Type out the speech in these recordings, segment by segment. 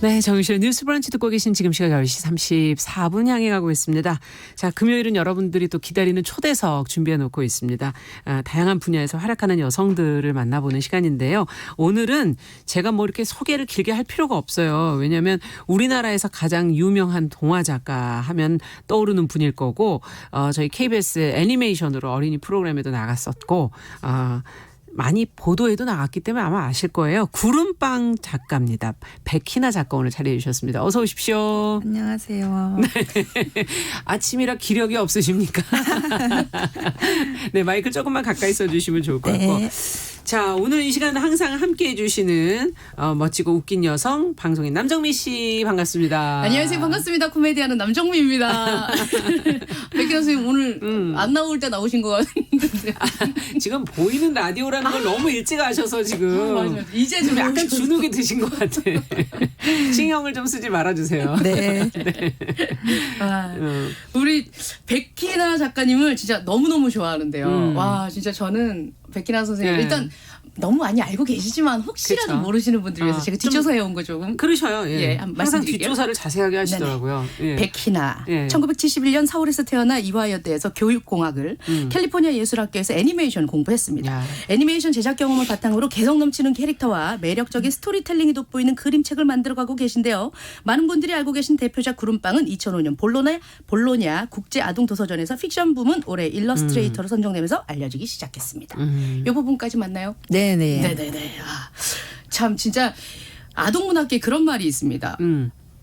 네, 정유실의 뉴스 브런치 듣고 계신 지금 시각 10시 34분 향해 가고 있습니다. 자, 금요일은 여러분들이 또 기다리는 초대석 준비해 놓고 있습니다. 다양한 분야에서 활약하는 여성들을 만나보는 시간인데요. 오늘은 제가 뭐 이렇게 소개를 길게 할 필요가 없어요. 왜냐하면 우리나라에서 가장 유명한 동화 작가 하면 떠오르는 분일 거고 저희 KBS 애니메이션으로 어린이 프로그램에도 나갔었고 많이 보도에도 나갔기 때문에 아마 아실 거예요. 구름빵 작가입니다. 백희나 작가 오늘 자리해 주셨습니다. 어서 오십시오. 안녕하세요. 네. 아침이라 기력이 없으십니까? 네, 마이크 조금만 가까이 써주시면 좋을 것 같고. 네. 자, 오늘 이 시간 항상 함께해 주시는 멋지고 웃긴 여성 방송인 남정미 씨 반갑습니다. 안녕하세요. 반갑습니다. 코미디하는 남정미입니다. 백희 선생님 오늘 안 나올 때 나오신 것 같은데. 지금 보이는 라디오라는 걸 너무 일찍 아셔서 지금 맞아요. 이제 좀 약간 주눅이 드신 것 같아. 신경을 좀 쓰지 말아주세요. 네. 우리 백희나 작가님을 진짜 너무너무 좋아하는데요. 와, 진짜 저는 백희나 선생님 네. 일단 너무 많이 알고 계시지만 혹시라도 그쵸. 모르시는 분들 위해서 제가 뒷조사해 온 거 조금. 그러셔요. 예. 예, 한번 항상 말씀드릴게요. 뒷조사를 자세하게 하시더라고요. 예. 백희나 예. 1971년 서울에서 태어나 이화여대에서 교육공학을 캘리포니아 예술학교에서 애니메이션 공부했습니다. 야. 애니메이션 제작 경험을 바탕으로 개성 넘치는 캐릭터와 매력적인 스토리텔링이 돋보이는 그림책을 만들어가고 계신데요. 많은 분들이 알고 계신 대표작 구름빵은 2005년 볼로냐 국제아동도서전에서 픽션 부문 올해 일러스트레이터로 선정되면서 알려지기 시작했습니다. 이 부분까지 맞나요? 네네. 네네네. 참 진짜 아동문학계에 그런 말이 있습니다.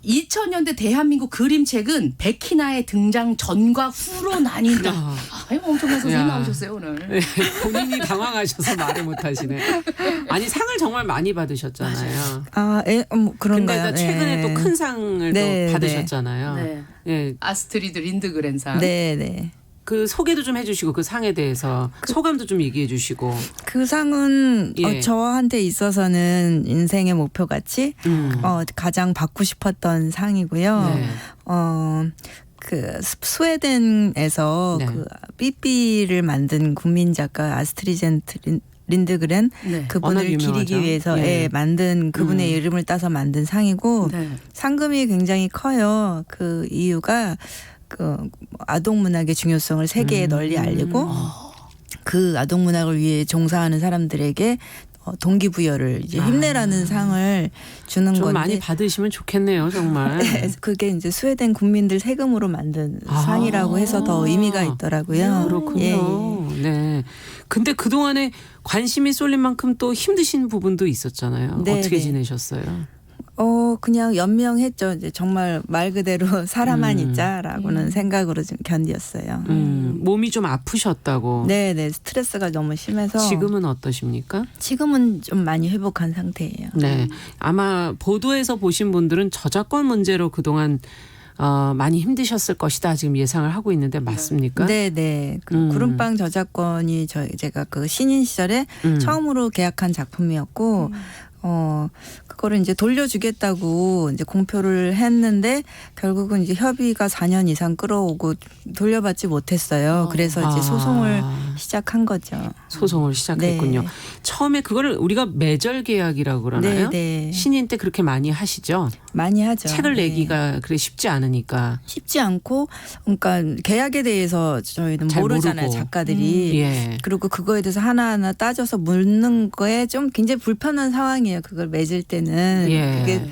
2000년대 대한민국 그림책은 백희나의 등장 전과 후로 나뉜다. 아유, 엄청난 선생님 야. 나오셨어요 오늘. 네, 본인이 당황하셔서 말을 못하시네. 아니 상을 정말 많이 받으셨잖아요. 그런가요? 근데 최근에 또 큰 상을 네, 또 받으셨잖아요. 네. 예, 아스트리드 린드그렌상. 네네. 그 소개도 좀 해주시고 그 상에 대해서 소감도 좀 얘기해주시고. 그 상은 예. 저한테 있어서는 인생의 목표 같이 가장 받고 싶었던 상이고요. 네. 그 스웨덴에서 네. 그 삐삐를 만든 국민 작가 아스트리젠트 린드그렌 네. 워낙 그분을 유명하죠. 기리기 위해서 예. 만든 그분의 이름을 따서 만든 상이고 네. 상금이 굉장히 커요. 그 이유가 그 아동 문학의 중요성을 세계에 널리 알리고 그 아동 문학을 위해 종사하는 사람들에게 동기부여를 이제 힘내라는 상을 주는 좀 건데 많이 받으시면 좋겠네요, 정말. 네, 그게 이제 스웨덴 국민들 세금으로 만든 상이라고 해서 더 의미가 있더라고요. 그렇군요. 예, 예. 네. 근데 그동안에 관심이 쏠린 만큼 또 힘드신 부분도 있었잖아요. 네, 어떻게 네. 지내셨어요? 그냥 연명했죠. 이제 정말 말 그대로 살아만 있자라고는 생각으로 좀 견뎠어요. 몸이 좀 아프셨다고. 네네. 스트레스가 너무 심해서 지금은 어떠십니까? 지금은 좀 많이 회복한 상태예요. 네. 아마 보도에서 보신 분들은 저작권 문제로 그동안 많이 힘드셨을 것이다 지금 예상을 하고 있는데 맞습니까? 네네. 그 구름빵 저작권이 제가 그 신인 시절에 처음으로 계약한 작품이었고 그거를 이제 돌려주겠다고 이제 공표를 했는데 결국은 이제 협의가 4년 이상 끌어오고 돌려받지 못했어요. 그래서 이제 소송을 시작한 거죠. 소송을 시작했군요. 네. 처음에 그거를 우리가 매절 계약이라고 그러나요? 네. 신인 때 그렇게 많이 하시죠? 많이 하죠. 책을 네. 내기가 그래 쉽지 않으니까. 쉽지 않고 그러니까 계약에 대해서 저희는 잘 모르잖아요. 모르고. 작가들이. 예. 그리고 그거에 대해서 하나하나 따져서 묻는 거에 좀 굉장히 불편한 상황이에요. 그걸 맺을 때는. 예. 그게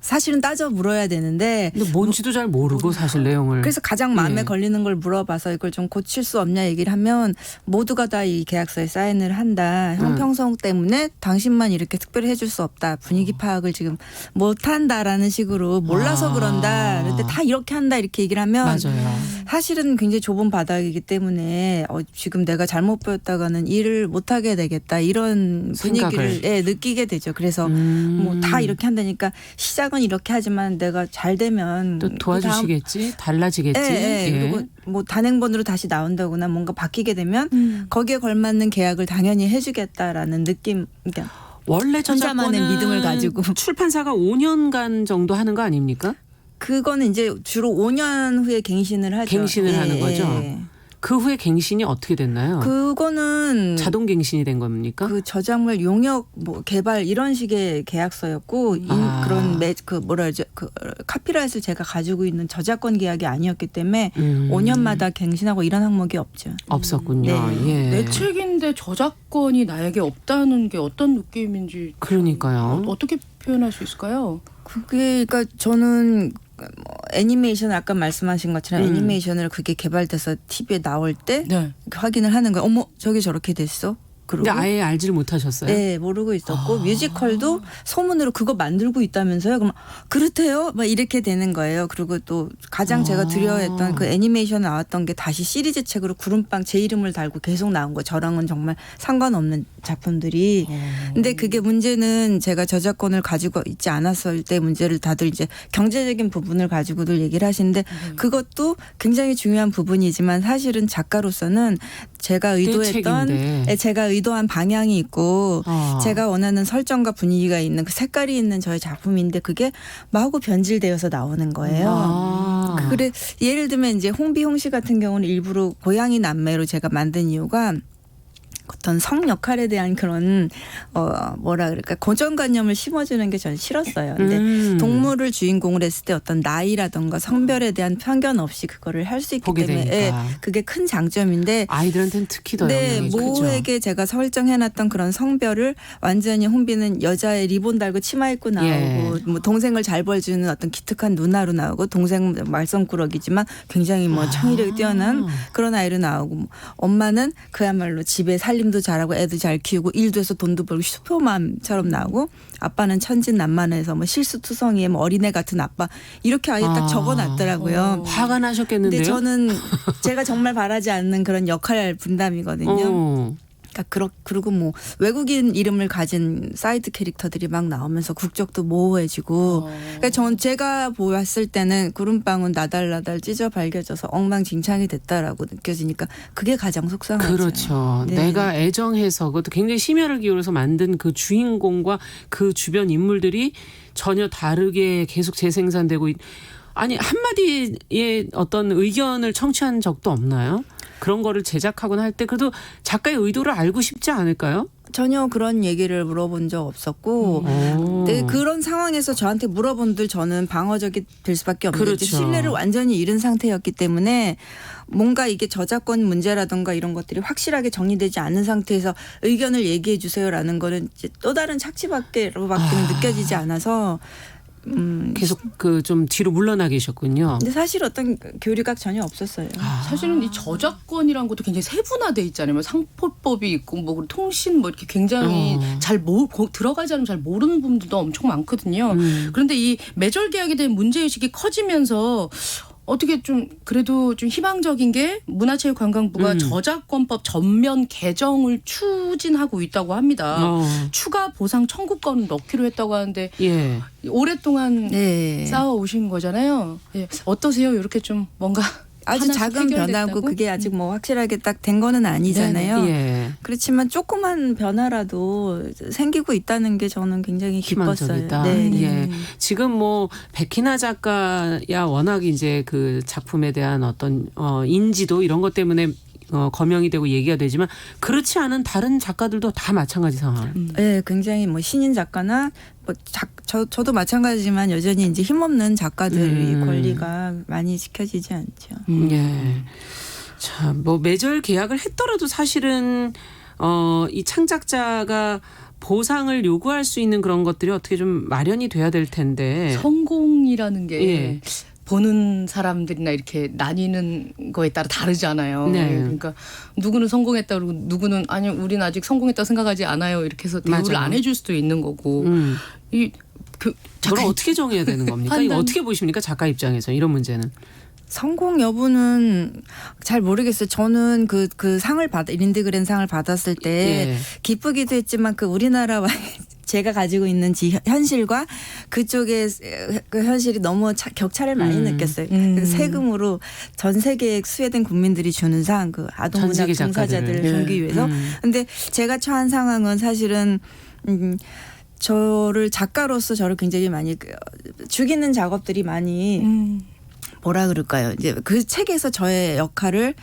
사실은 따져 물어야 되는데 근데 뭔지도 잘 모르고 사실 내용을. 그래서 가장 마음에 예. 걸리는 걸 물어봐서 이걸 좀 고칠 수 없냐 얘기를 하면 모두가 다 이 계약서에 사인을 한다. 형평성 때문에 당신만 이렇게 특별히 해줄 수 없다. 분위기 파악을 지금 못한다라는 식으로 몰라서 그런다. 그런데 다 이렇게 한다 이렇게 얘기를 하면 맞아요. 사실은 굉장히 좁은 바닥이기 때문에 지금 내가 잘못 보였다가는 일을 못하게 되겠다. 이런 분위기를 생각을. 느끼게 되죠. 그래서 뭐 다 이렇게 한다니까 시작은 이렇게 하지만 내가 잘 되면 또 도와주시겠지? 달라지겠지? 예. 예. 그리고 뭐 단행본으로 다시 나온다거나 뭔가 바뀌게 되면 거기에 걸맞는 계약을 당연히 해주겠다라는 느낌. 그러니까 원래 혼자만의 저작권은 믿음을 가지고. 출판사가 5년간 정도 하는 거 아닙니까? 그거는 이제 주로 5년 후에 갱신을 하죠. 갱신을 하는 거죠. 그 후에 갱신이 어떻게 됐나요? 그거는 자동 갱신이 된 겁니까? 그 저작물 용역 뭐 개발 이런 식의 계약서였고 그런 그 뭐라 그러죠? 그 카피라이트를 제가 가지고 있는 저작권 계약이 아니었기 때문에 5년마다 갱신하고 이런 항목이 없죠. 없었군요. 네. 예. 내 책인데 저작권이 나에게 없다는 게 어떤 느낌인지 그러니까요. 어떻게 표현할 수 있을까요? 그게 그러니까 저는 뭐 애니메이션 아까 말씀하신 것처럼 애니메이션을 그게 개발돼서 TV에 나올 때 네. 확인을 하는 거예요. 어머 저게 저렇게 됐어? 그러고 근데 아예 알지를 못하셨어요? 네 모르고 있었고 뮤지컬도 소문으로 그거 만들고 있다면서요. 그럼 그렇대요. 막 이렇게 되는 거예요. 그리고 또 가장 제가 두려워했던 그 애니메이션 나왔던 게 다시 시리즈 책으로 구름빵 제 이름을 달고 계속 나온 거. 저랑은 정말 상관없는 작품들이. 근데 그게 문제는 제가 저작권을 가지고 있지 않았을 때 문제를 다들 이제 경제적인 부분을 가지고들 얘기를 하시는데 그것도 굉장히 중요한 부분이지만 사실은 작가로서는 제가 의도했던 책인데. 제가 의도한 방향이 있고 아. 제가 원하는 설정과 분위기가 있는 그 색깔이 있는 저의 작품인데 그게 마구 변질되어서 나오는 거예요. 아. 그래 예를 들면 이제 홍비홍씨 같은 경우는 일부러 고양이 남매로 제가 만든 이유가 어떤 성 역할에 대한 그런 뭐라 그럴까 고정관념을 심어주는 게 저는 싫었어요. 근데 동물을 주인공으로 했을 때 어떤 나이라든가 성별에 대한 편견 없이 그거를 할 수 있기 보게 때문에 되니까. 그게 큰 장점인데 아이들한테는 특히 더 네, 영향이 크죠. 모에게 제가 설정해놨던 그런 성별을 완전히 홍비는 여자의 리본 달고 치마 입고 나오고 예. 뭐 동생을 잘 벌주는 어떤 기특한 누나로 나오고 동생 말썽꾸러기지만 굉장히 뭐 창의력이 뛰어난 그런 아이로 나오고 뭐 엄마는 그야말로 집에 살림도 잘하고 애도 잘 키우고 일도 해서 돈도 벌고 슈퍼맘처럼 나오고 아빠는 천진난만해서 뭐 실수투성이에 뭐 어린애 같은 아빠 이렇게 아예 딱 적어놨더라고요. 화가 나셨겠는데요? 근데 저는 제가 정말 바라지 않는 그런 역할 분담이거든요. 그러니까 그리고 뭐 외국인 이름을 가진 사이드 캐릭터들이 막 나오면서 국적도 모호해지고 그러니까 제가 보았을 때는 구름빵은 나달나달 찢어 발겨져서 엉망진창이 됐다라고 느껴지니까 그게 가장 속상하죠. 그렇죠. 네. 내가 애정해서 그것도 굉장히 심혈을 기울여서 만든 그 주인공과 그 주변 인물들이 전혀 다르게 계속 재생산되고 아니 한마디의 어떤 의견을 청취한 적도 없나요? 그런 거를 제작하거나 할 때 그래도 작가의 의도를 알고 싶지 않을까요? 전혀 그런 얘기를 물어본 적 없었고 네, 그런 상황에서 저한테 물어본들 저는 방어적이 될 수밖에 없는 그렇죠. 신뢰를 완전히 잃은 상태였기 때문에 뭔가 이게 저작권 문제라든가 이런 것들이 확실하게 정리되지 않은 상태에서 의견을 얘기해 주세요라는 거는 이제 또 다른 착취밖에로밖에는 느껴지지 않아서 계속 그 좀 뒤로 물러나 계셨군요. 근데 사실 어떤 교류가 전혀 없었어요. 사실은 이 저작권이라는 것도 굉장히 세분화돼 있잖아요. 뭐 상표법이 있고 뭐 그리고 통신 뭐 이렇게 굉장히 들어가지 않으면 잘 모르는 부분들도 엄청 많거든요. 그런데 이 매절 계약에 대한 문제의식이 커지면서 어떻게 좀 그래도 좀 희망적인 게 문화체육관광부가 저작권법 전면 개정을 추진하고 있다고 합니다. 추가 보상 청구권을 넣기로 했다고 하는데 예. 오랫동안 네. 쌓아오신 거잖아요. 예. 어떠세요? 이렇게 좀 뭔가 아주 하나씩 작은 해결됐다고? 변화고 그게 아직 뭐 확실하게 딱 된 거는 아니잖아요. 예. 그렇지만 조그만 변화라도 생기고 있다는 게 저는 굉장히 기뻤어요. 희망적이다. 네. 예. 지금 뭐 백희나 작가야 워낙 이제 그 작품에 대한 어떤 인지도 이런 것 때문에 거명이 되고 얘기가 되지만 그렇지 않은 다른 작가들도 다 마찬가지 상황. 네, 굉장히 뭐 신인 작가나 뭐 저도 마찬가지지만 여전히 이제 힘없는 작가들의 권리가 많이 지켜지지 않죠. 예. 자, 뭐 매절 계약을 했더라도 사실은 이 창작자가 보상을 요구할 수 있는 그런 것들이 어떻게 좀 마련이 돼야 될 텐데. 성공이라는 게 예. 보는 사람들이나 이렇게 나뉘는 거에 따라 다르잖아요. 네. 그러니까 누구는 성공했다 그러고 누구는 아니 우리는 아직 성공했다고 생각하지 않아요. 이렇게 해서 대우를 맞아요. 안 해줄 수도 있는 거고. 그걸 어떻게 정해야 되는 겁니까? 이거 어떻게 보십니까? 작가 입장에서 이런 문제는. 성공 여부는 잘 모르겠어요. 저는 그 상을 린드그랜 상을 받았을 때 예. 기쁘기도 했지만 그 우리나라와 제가 가지고 있는 현실과 그쪽의 그 현실이 너무 격차를 많이 느꼈어요. 그 세금으로 전 세계 스웨덴 국민들이 주는 상, 그 아동문학 전 세계 종사자들을 작가들을. 주기 위해서. 근데 제가 처한 상황은 사실은 저를 작가로서 저를 굉장히 많이 죽이는 작업들이 많이 뭐라 그럴까요? 이제 그 책에서 저의 역할을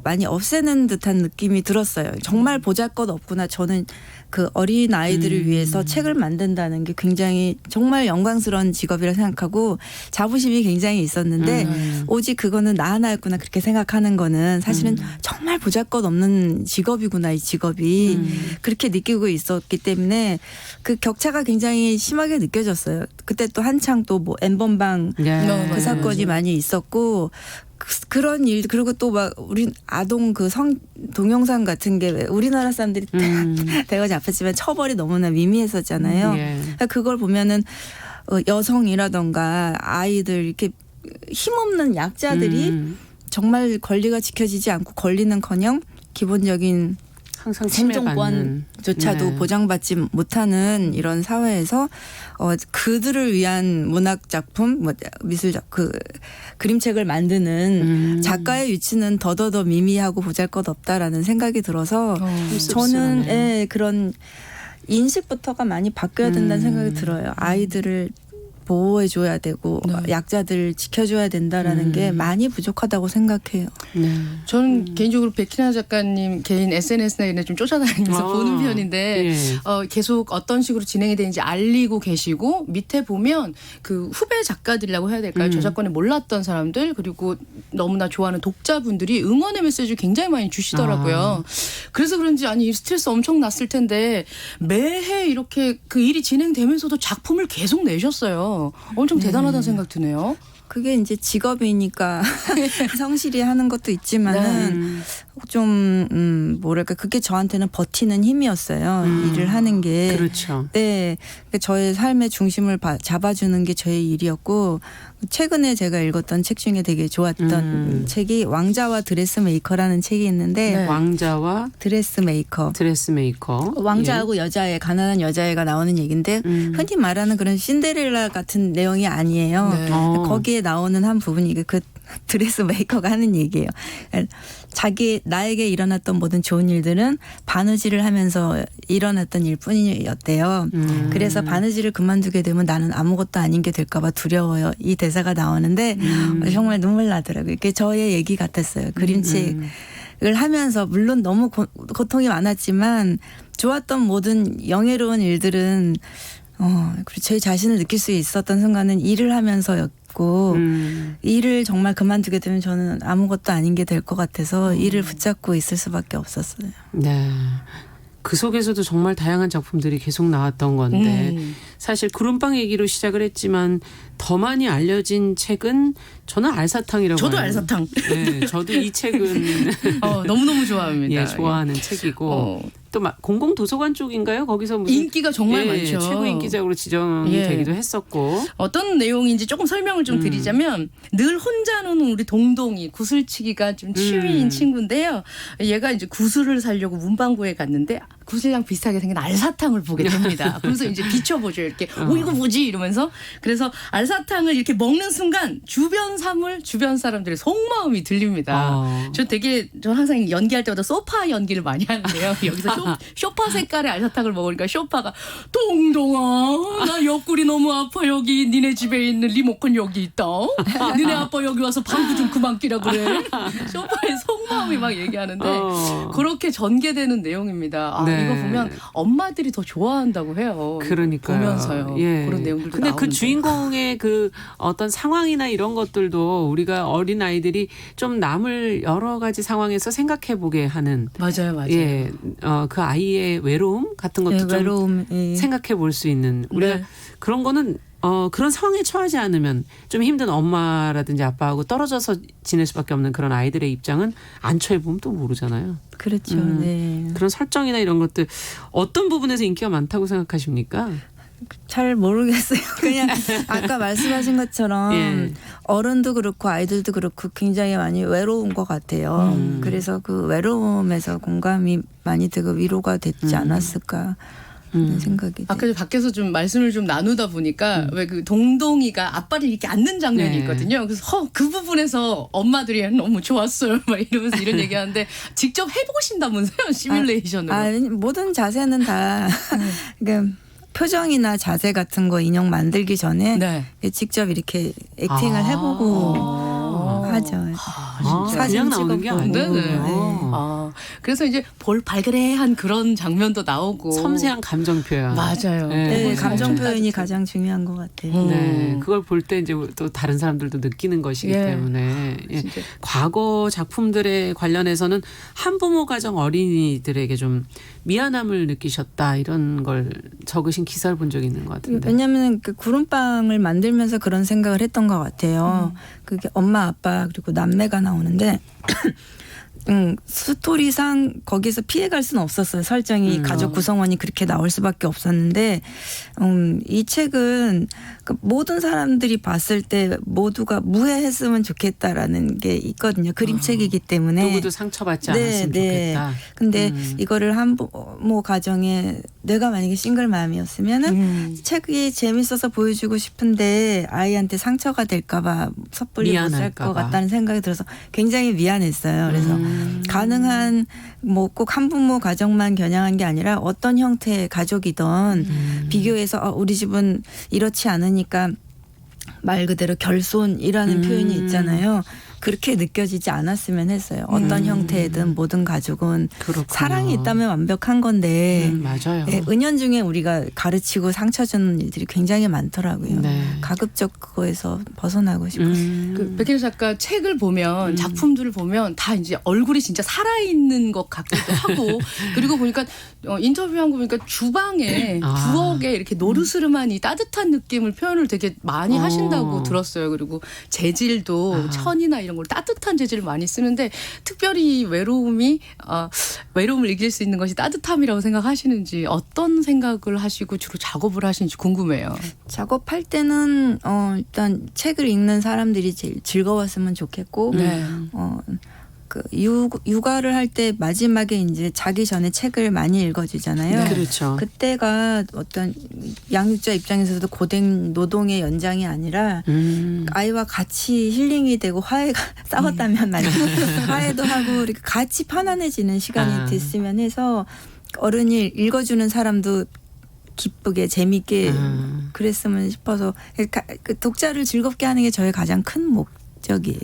많이 없애는 듯한 느낌이 들었어요. 정말 보잘것없구나. 저는 그 어린 아이들을 위해서 책을 만든다는 게 굉장히 정말 영광스러운 직업이라 생각하고 자부심이 굉장히 있었는데 오직 그거는 나 하나였구나 그렇게 생각하는 거는 사실은 정말 보잘것없는 직업이구나 이 직업이 그렇게 느끼고 있었기 때문에 그 격차가 굉장히 심하게 느껴졌어요. 그때 또 한창 또 뭐 엠번방 그 사건이 많이 있었고 그런 일 그리고 또 막 우리 아동 그 성 동영상 같은 게 왜 우리나라 사람들이 대거 잡혔지만 처벌이 너무나 미미했었잖아요. 그러니까 그걸 보면은 여성이라던가 아이들 이렇게 힘없는 약자들이 정말 권리가 지켜지지 않고 권리는커녕 기본적인 항상 생존권조차도 네. 보장받지 못하는 이런 사회에서 그들을 위한 문학 작품, 미술 그 그림책을 만드는 작가의 위치는 더더더 미미하고 보잘것없다라는 생각이 들어서 저는 그런 인식부터가 많이 바뀌어야 된다는 생각이 들어요. 아이들을 보호해줘야 되고 약자들을 지켜줘야 된다라는 게 많이 부족하다고 생각해요. 저는 개인적으로 백희나 작가님 개인 SNS나 이런 좀 쫓아다니면서 보는 편인데 계속 어떤 식으로 진행이 되는지 알리고 계시고 밑에 보면 그 후배 작가들이라고 해야 될까요? 저작권에 몰랐던 사람들 그리고 너무나 좋아하는 독자분들이 응원의 메시지를 굉장히 많이 주시더라고요. 그래서 그런지 아니 이 스트레스 엄청 났을 텐데 매해 이렇게 그 일이 진행되면서도 작품을 계속 내셨어요. 엄청 대단하다는 생각 드네요. 그게 이제 직업이니까 성실히 하는 것도 있지만은 좀 뭐랄까 그게 저한테는 버티는 힘이었어요. 일을 하는 게. 그렇죠. 네, 저의 삶의 중심을 잡아주는 게 저의 일이었고 최근에 제가 읽었던 책 중에 되게 좋았던 책이 왕자와 드레스메이커라는 책이 있는데 왕자와 드레스메이커. 왕자하고 여자애 가난한 여자애가 나오는 얘기인데 흔히 말하는 그런 신데렐라 같은 내용이 아니에요. 거기에 나오는 한 부분이 그 드레스메이커가 하는 얘기예요. 나에게 일어났던 모든 좋은 일들은 바느질을 하면서 일어났던 일뿐이었대요. 그래서 바느질을 그만두게 되면 나는 아무것도 아닌 게 될까 봐 두려워요. 이 대사가 나오는데 정말 눈물 나더라고요. 이게 저의 얘기 같았어요. 그림책을 하면서 물론 너무 고통이 많았지만 좋았던 모든 영예로운 일들은 그리고 제 자신을 느낄 수 있었던 순간은 일을 하면서였고 일을 정말 그만두게 되면 저는 아무것도 아닌 게 될 것 같아서 일을 붙잡고 있을 수밖에 없었어요. 네. 그 속에서도 정말 다양한 작품들이 계속 나왔던 건데 사실 구름빵 얘기로 시작을 했지만 더 많이 알려진 책은 저는 알사탕이라고 저도 하는. 알사탕. 네, 저도 이 책은 너무너무 좋아합니다. 예, 좋아하는 책이고 또 공공도서관 쪽인가요? 거기서 무슨 인기가 정말 많죠. 최고 인기작으로 지정되기도 했었고 어떤 내용인지 조금 설명을 좀 드리자면 늘 혼자 노는 우리 동동이 구슬치기가 좀 취미인 친구인데요. 얘가 이제 구슬을 사려고 문방구에 갔는데 구슬이랑 비슷하게 생긴 알사탕을 보게 됩니다. 그래서 이제 비춰보죠. 이렇게 이거 뭐지 이러면서 그래서 알사탕을 이렇게 먹는 순간 주변 사물 주변 사람들의 속마음이 들립니다. 저 항상 연기할 때마다 소파 연기를 많이 하는데요. 여기서 쇼파 색깔의 알사탕을 먹으니까 쇼파가 동동아 나 옆구리 너무 아파 여기 니네 집에 있는 리모컨 여기 있다. 니네 아빠 여기 와서 방구 좀 그만 끼라 그래. 쇼파의 속마음이 막 얘기하는데 그렇게 전개되는 내용입니다. 네. 이거 보면 엄마들이 더 좋아한다고 해요. 그러니까요. 보면서요. 예. 그런 내용들도 근데 나오는데. 그 주인공의 그 어떤 상황이나 이런 것들도 우리가 어린 아이들이 좀 남을 여러 가지 상황에서 생각해 보게 하는 맞아요. 예. 그 아이의 외로움 같은 것도 좀 외로움 생각해 볼 수 있는 우리가 그런 거는 그런 상황에 처하지 않으면 좀 힘든 엄마라든지 아빠하고 떨어져서 지낼 수밖에 없는 그런 아이들의 입장은 안 처해보면 또 모르잖아요. 그렇죠. 네. 그런 설정이나 이런 것들 어떤 부분에서 인기가 많다고 생각하십니까? 잘 모르겠어요. 그냥 아까 말씀하신 것처럼 예. 어른도 그렇고 아이들도 그렇고 굉장히 많이 외로운 것 같아요. 그래서 그 외로움에서 공감이 많이 되고 위로가 됐지 않았을까 하는 생각이 아까 밖에서 좀 말씀을 좀 나누다 보니까 왜 그 동동이가 아빠를 이렇게 안는 장면이 네. 있거든요. 그래서 그 부분에서 엄마들이 너무 좋았어요. 막 이러면서 이런 얘기하는데 직접 해보신다면서요? 시뮬레이션으로. 모든 자세는 다 그러니까 표정이나 자세 같은 거 인형 만들기 전에 네. 직접 이렇게 액팅을 해보고 하죠. 그냥 나오는 게 찍어보고. 아니군요. 네네. 그래서 이제 볼 발그레한 그런 장면도 나오고 섬세한 감정 표현. 맞아요. 네, 감정 엄청 표현이 따뜻해요. 가장 중요한 것 같아요. 네, 그걸 볼 때 이제 또 다른 사람들도 느끼는 것이기 예. 때문에 예. 진짜. 과거 작품들에 관련해서는 한부모 가정 어린이들에게 좀 미안함을 느끼셨다 이런 걸 적으신 기사를 본 적이 있는 것 같은데. 왜냐하면 그 구름빵을 만들면서 그런 생각을 했던 것 같아요. 그게 엄마, 아빠 그리고 남매가 나오는데 스토리상 거기서 피해갈 수는 없었어요. 설정이 가족 구성원이 그렇게 나올 수밖에 없었는데 이 책은 그 모든 사람들이 봤을 때 모두가 무해했으면 좋겠다라는 게 있거든요. 그림책이기 때문에. 누구도 상처받지 않았으면 좋겠다. 근데 이거를 한부모 가정에 내가 만약에 싱글맘이었으면은 책이 재밌어서 보여주고 싶은데 아이한테 상처가 될까봐 섣불리 못 살 미안할까 것 봐. 같다는 생각이 들어서 굉장히 미안했어요. 그래서 가능한 뭐 꼭 한부모 가정만 겨냥한 게 아니라 어떤 형태의 가족이든 비교해서 우리 집은 이렇지 않으니까 말 그대로 결손이라는 표현이 있잖아요. 그렇게 느껴지지 않았으면 했어요. 어떤 형태든 모든 가족은 그렇군요. 사랑이 있다면 완벽한 건데 맞아요. 예, 은연중에 우리가 가르치고 상처 주는 일들이 굉장히 많더라고요. 네. 가급적 그거에서 벗어나고 싶어요. 그 백혜리 작가 책을 보면 작품들을 보면 다 이제 얼굴이 진짜 살아있는 것 같기도 하고 그리고 보니까 인터뷰한 거 보니까 주방에 부엌에 이렇게 노르스름한 이 따뜻한 느낌을 표현을 되게 많이 하신다고 들었어요. 그리고 재질도 천이나 이런 걸 따뜻한 재질을 많이 쓰는데 특별히 외로움을 이길 수 있는 것이 따뜻함이라고 생각하시는지 어떤 생각을 하시고 주로 작업을 하시는지 궁금해요. 작업할 때는 일단 책을 읽는 사람들이 제일 즐거웠으면 좋겠고 네. 그 육아를 할 때 마지막에 이제 자기 전에 책을 많이 읽어주잖아요. 그렇죠. 그때가 어떤 양육자 입장에서도 고된 노동의 연장이 아니라 아이와 같이 힐링이 되고 싸웠다면 말이죠. 화해도 하고 이렇게 같이 편안해지는 시간이 됐으면 해서 어른이 읽어주는 사람도 기쁘게 재밌게 그랬으면 싶어서 그 독자를 즐겁게 하는 게 저의 가장 큰 목적이에요.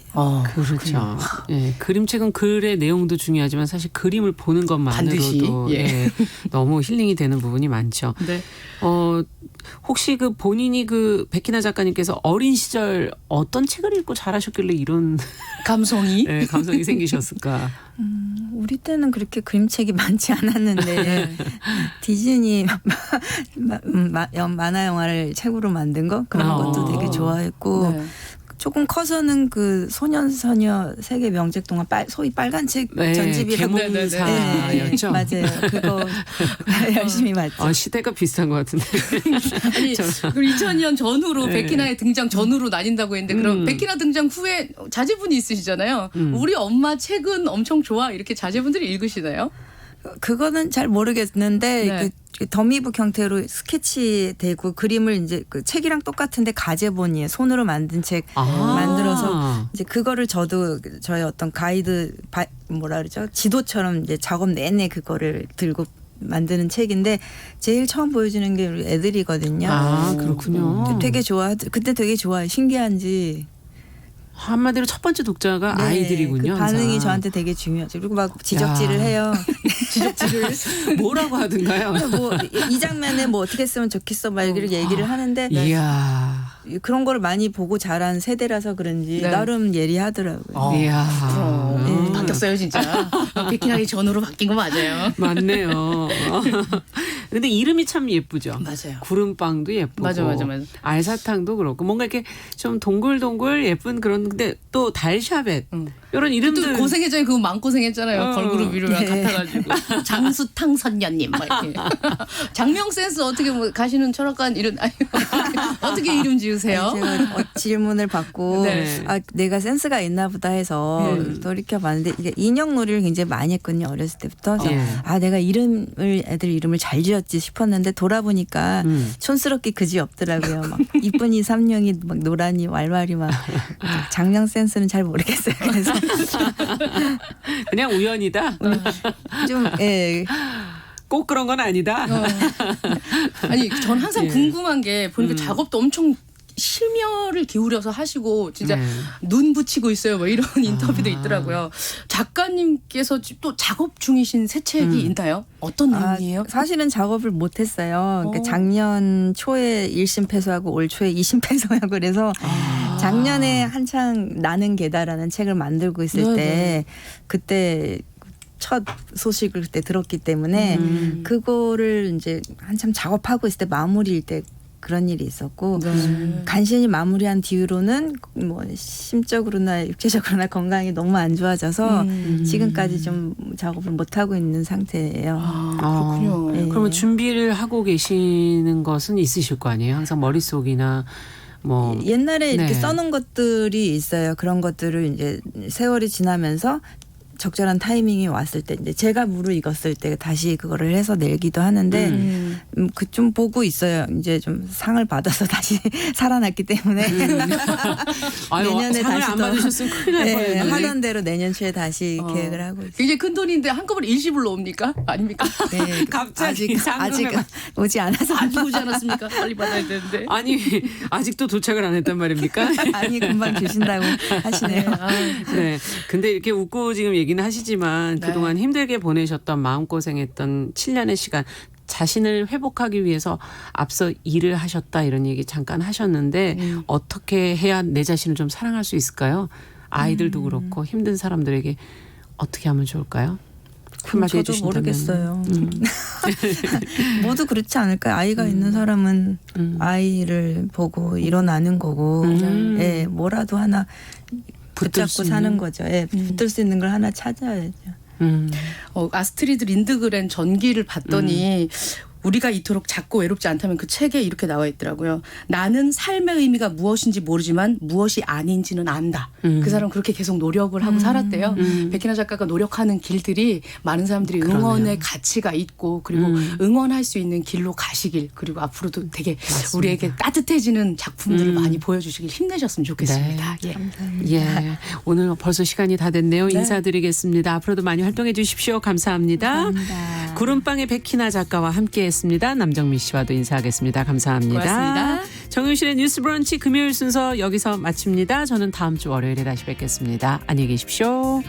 그렇죠. 예, 그림책은 글의 내용도 중요하지만 사실 그림을 보는 것만으로도 반드시, 예. 예, 너무 힐링이 되는 부분이 많죠. 네. 혹시 그 본인이 그 백희나 작가님께서 어린 시절 어떤 책을 읽고 자라셨길래 이런 감성이 예, 감성이 생기셨을까? 우리 때는 그렇게 그림책이 많지 않았는데 디즈니 만화 영화를 책으로 만든 거 그런 것도 되게 좋아했고 네. 조금 커서는 그 소년소녀 세계 명작 동안 소위 빨간 책 네, 전집이라고 개몽사였죠. 맞아요. 그거 열심히 봤죠. 시대가 비슷한 것 같은데. 아니 그리고 2000년 전후로 네. 백희나의 등장 전후로 나뉜다고 했는데 그럼 백희나 등장 후에 자제분이 있으시잖아요. 우리 엄마 책은 엄청 좋아 이렇게 자제분들이 읽으시나요? 그거는 잘 모르겠는데 네. 그 더미북 형태로 스케치되고 그림을 이제 그 책이랑 똑같은데 가제본이에요. 손으로 만든 책 만들어서 이제 그거를 저도 저의 어떤 가이드 뭐라 그러죠? 지도처럼 이제 작업 내내 그거를 들고 만드는 책인데 제일 처음 보여주는 게 우리 애들이거든요. 그렇군요. 되게 그때 되게 좋아요. 신기한지. 한마디로 첫 번째 독자가 네, 아이들이군요. 그 반응이 항상. 저한테 되게 중요하죠. 그리고 막 지적질을 해요. 지적질을 뭐라고 하든가요? 뭐 이 장면에 뭐 어떻게 쓰면 좋겠어 막 이렇게 얘기를 하는데 이야. 그런 거를 많이 보고 자란 세대라서 그런지 네. 나름 예리하더라고요. 이야. 바뀌었어요 진짜. 백희나의 전후로 바뀐 거 맞아요. 맞네요. 근데 이름이 참 예쁘죠. 맞아요. 구름빵도 예쁘고. 맞아. 알사탕도 그렇고 뭔가 이렇게 좀 동글동글 예쁜 그런 근데 또 달샤벳 이런 이름들 또 고생했잖아요. 그거 마음고생했잖아요. 걸그룹 이름이랑 네. 같아가지고 장수탕 선녀님 막 이렇게. 장명 센스 어떻게 뭐 가시는 철학관 이런 어떻게 이름 지으세요? 제가 질문을 받고 네. 내가 센스가 있나 보다 해서 돌이켜봤는데 이게 인형놀이를 굉장히 많이 했거든요. 어렸을 때부터. 그래서 내가 애들 이름을 잘 지었지 싶었는데 돌아보니까 촌스럽게 그지 없더라고요. 막 이쁜이 삼룡이 막 노란이 왈왈이 막 장명 센스는 잘 모르겠어요. 그래서 그냥 우연이다. 좀 꼭 그런 건 아니다. 아니 전 항상 궁금한 게 보니까 작업도 엄청 심혈을 기울여서 하시고 진짜 네. 눈 붙이고 있어요. 뭐 이런 인터뷰도 있더라고요. 작가님께서 또 작업 중이신 새 책이 있나요? 어떤 내용이에요? 사실은 작업을 못했어요. 그러니까 어. 작년 초에 1심 패소하고 올 초에 2심 패소하고 그래서 작년에 한창 나는 개다라는 책을 만들고 있을 네네. 때 그때 첫 소식을 그때 들었기 때문에 그거를 이제 한참 작업하고 있을 때 마무리일 때 그런 일이 있었고 간신히 마무리한 뒤로는 뭐 심적으로나 육체적으로나 건강이 너무 안 좋아져서 지금까지 좀 작업을 못 하고 있는 상태예요. 그렇군요. 네. 그러면 준비를 하고 계시는 것은 있으실 거 아니에요? 항상 머릿속이나 뭐 옛날에 이렇게 네. 써놓은 것들이 있어요. 그런 것들을 이제 세월이 지나면서 적절한 타이밍이 왔을 때 이제 제가 무르익었을 때 다시 그거를 해서 내기도 하는데 그 좀 보고 있어요. 이제 좀 상을 받아서 다시 살아났기 때문에 아유, 내년에 상을 다시 안 더 받으셨으면 큰일 날 네, 뻔했는데. 하던 대로 내년 초에 다시 계획을 하고 있어요. 굉장히 큰 돈인데 한꺼번에 일시불로 옵니까? 아닙니까? 네, 갑자기 아직 상금을 오지 않아서 아직 오지 않았습니까? 빨리 받아야 되는데. 아니 아직도 도착을 안 했단 말입니까? 아니 금방 주신다고 하시네요. 네. 근데 이렇게 웃고 지금 얘기는 하시지만 네. 그동안 힘들게 보내셨던 마음고생했던 7년의 시간 자신을 회복하기 위해서 앞서 일을 하셨다 이런 얘기 잠깐 하셨는데 어떻게 해야 내 자신을 좀 사랑할 수 있을까요? 아이들도 그렇고 힘든 사람들에게 어떻게 하면 좋을까요? 한마디 저도 해주신다면. 모르겠어요. 모두 그렇지 않을까요? 아이가 있는 사람은 아이를 보고 일어나는 거고, 예, 뭐라도 하나 붙들 수 붙잡고 있는? 사는 거죠. 예, 붙들 수 있는 걸 하나 찾아야죠. 아스트리드 린드그렌 전기를 봤더니 우리가 이토록 작고 외롭지 않다면 그 책에 이렇게 나와 있더라고요. 나는 삶의 의미가 무엇인지 모르지만 무엇이 아닌지는 안다. 그 사람 그렇게 계속 노력을 하고 살았대요. 백희나 작가가 노력하는 길들이 많은 사람들이 응원의 가치가 있고 그리고 응원할 수 있는 길로 가시길 그리고 앞으로도 되게 우리에게 따뜻해지는 작품들을 많이 보여주시길 힘내셨으면 좋겠습니다. 예. 예. 오늘 벌써 시간이 다 됐네요. 인사드리겠습니다. 앞으로도 많이 활동해 주십시오. 감사합니다. 감사합니다. 구름빵의 백희나 작가와 함께했습니다. 남정미 씨와도 인사하겠습니다. 감사합니다. 고맙습니다. 정윤실의 뉴스 브런치 금요일 순서 여기서 마칩니다. 저는 다음 주 월요일에 다시 뵙겠습니다. 안녕히 계십시오.